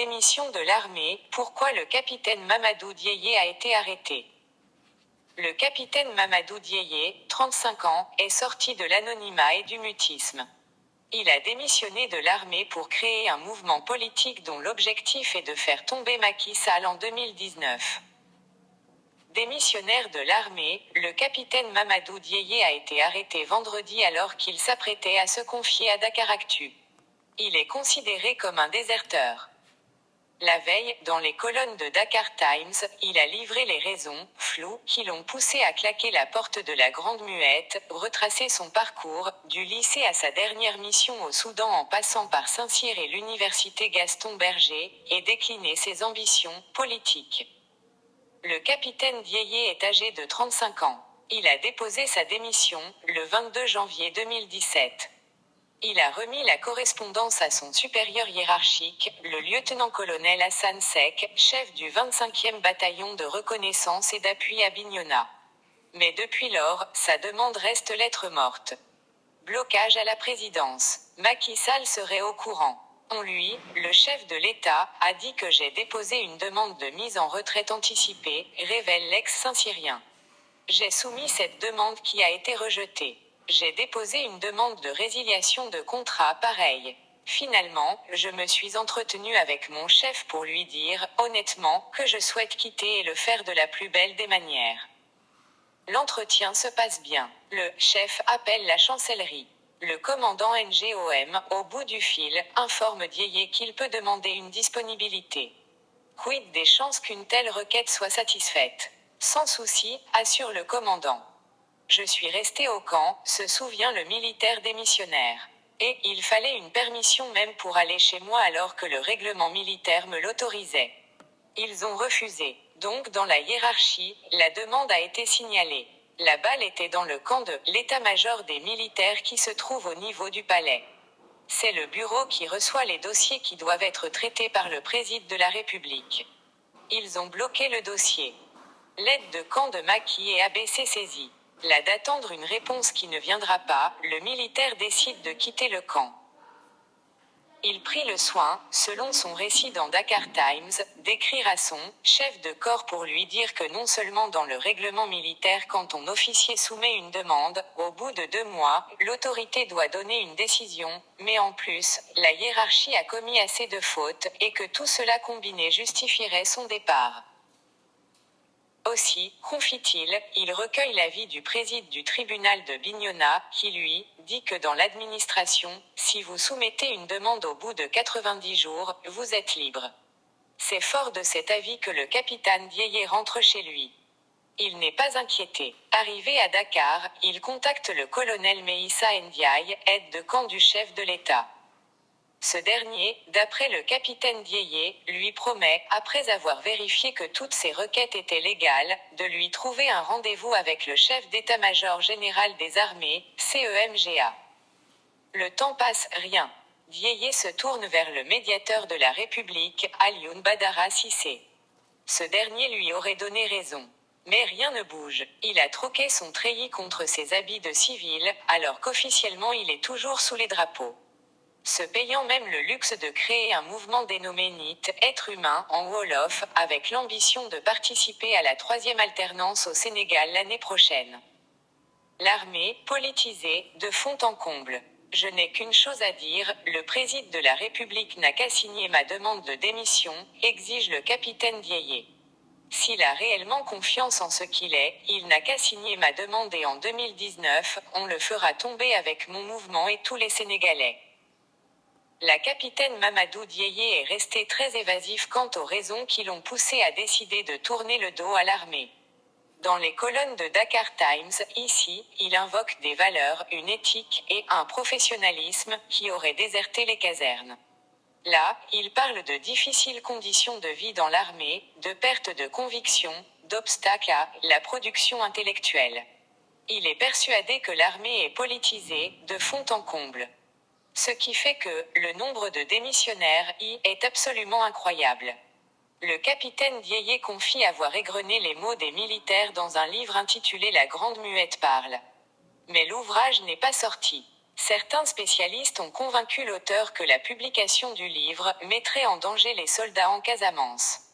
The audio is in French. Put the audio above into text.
Démission de l'armée, pourquoi le capitaine Mamadou Dieye a été arrêté. Le capitaine Mamadou Dieye, 35 ans, est sorti de l'anonymat et du mutisme. Il a démissionné de l'armée pour créer un mouvement politique dont l'objectif est de faire tomber Macky Sall en 2019. Démissionnaire de l'armée, le capitaine Mamadou Dieye a été arrêté vendredi alors qu'il s'apprêtait à se confier à Dakaractu. Il est considéré comme un déserteur. La veille, dans les colonnes de Dakar Times, il a livré les raisons, floues, qui l'ont poussé à claquer la porte de la Grande Muette, retracé son parcours, du lycée à sa dernière mission au Soudan en passant par Saint-Cyr et l'université Gaston Berger, et décliné ses ambitions politiques. Le capitaine Dieye est âgé de 35 ans. Il a déposé sa démission, le 22 janvier 2017. Il a remis la correspondance à son supérieur hiérarchique, le lieutenant-colonel Hassan Sek, chef du 25e bataillon de reconnaissance et d'appui à Bignona. Mais depuis lors, sa demande reste lettre morte. Blocage à la présidence. Macky Sall serait au courant. On lui, le chef de l'État, a dit que j'ai déposé une demande de mise en retraite anticipée, révèle l'ex-Saint-Cyrien. J'ai soumis cette demande qui a été rejetée. J'ai déposé une demande de résiliation de contrat pareil. Finalement, je me suis entretenu avec mon chef pour lui dire, honnêtement, que je souhaite quitter et le faire de la plus belle des manières. L'entretien se passe bien. Le chef appelle la chancellerie. Le commandant NGOM, au bout du fil, informe Dieye qu'il peut demander une disponibilité. Quid des chances qu'une telle requête soit satisfaite? Sans souci, assure le commandant. Je suis resté au camp, se souvient le militaire démissionnaire. Et il fallait une permission même pour aller chez moi alors que le règlement militaire me l'autorisait. Ils ont refusé. Donc dans la hiérarchie, la demande a été signalée. La balle était dans le camp de l'état-major des militaires qui se trouve au niveau du palais. C'est le bureau qui reçoit les dossiers qui doivent être traités par le président de la République. Ils ont bloqué le dossier. L'aide de camp de Macky et ABC saisie. Là d'attendre une réponse qui ne viendra pas, le militaire décide de quitter le camp. Il prit le soin, selon son récit dans Dakar Times, d'écrire à son chef de corps pour lui dire que non seulement dans le règlement militaire quand ton officier soumet une demande, au bout de 2 mois, l'autorité doit donner une décision, mais en plus, la hiérarchie a commis assez de fautes, et que tout cela combiné justifierait son départ. Aussi, confie-t-il, il recueille l'avis du président du tribunal de Bignona, qui lui, dit que dans l'administration, si vous soumettez une demande au bout de 90 jours, vous êtes libre. C'est fort de cet avis que le capitaine Dieye rentre chez lui. Il n'est pas inquiété. Arrivé à Dakar, il contacte le colonel Meïssa Ndiaye, aide de camp du chef de l'État. Ce dernier, d'après le capitaine Dieye, lui promet, après avoir vérifié que toutes ses requêtes étaient légales, de lui trouver un rendez-vous avec le chef d'état-major général des armées, CEMGA. Le temps passe, rien. Dieye se tourne vers le médiateur de la République, Alioune Badara Cissé. Ce dernier lui aurait donné raison. Mais rien ne bouge. Il a troqué son treillis contre ses habits de civil, alors qu'officiellement il est toujours sous les drapeaux. Se payant même le luxe de créer un mouvement dénommé NIT, être humain, en Wolof, avec l'ambition de participer à la 3e alternance au Sénégal l'année prochaine. L'armée, politisée, de fond en comble. Je n'ai qu'une chose à dire, le président de la République n'a qu'à signer ma demande de démission, exige le capitaine Dieye. S'il a réellement confiance en ce qu'il est, il n'a qu'à signer ma demande et en 2019, on le fera tomber avec mon mouvement et tous les Sénégalais. La capitaine Mamadou Dieye est restée très évasif quant aux raisons qui l'ont poussé à décider de tourner le dos à l'armée. Dans les colonnes de Dakar Times, ici, il invoque des valeurs, une éthique et un professionnalisme qui auraient déserté les casernes. Là, il parle de difficiles conditions de vie dans l'armée, de perte de conviction, d'obstacles à la production intellectuelle. Il est persuadé que l'armée est politisée, de fond en comble. Ce qui fait que, le nombre de démissionnaires y est absolument incroyable. Le capitaine Dieye confie avoir égrené les mots des militaires dans un livre intitulé La Grande Muette parle. Mais l'ouvrage n'est pas sorti. Certains spécialistes ont convaincu l'auteur que la publication du livre mettrait en danger les soldats en Casamance.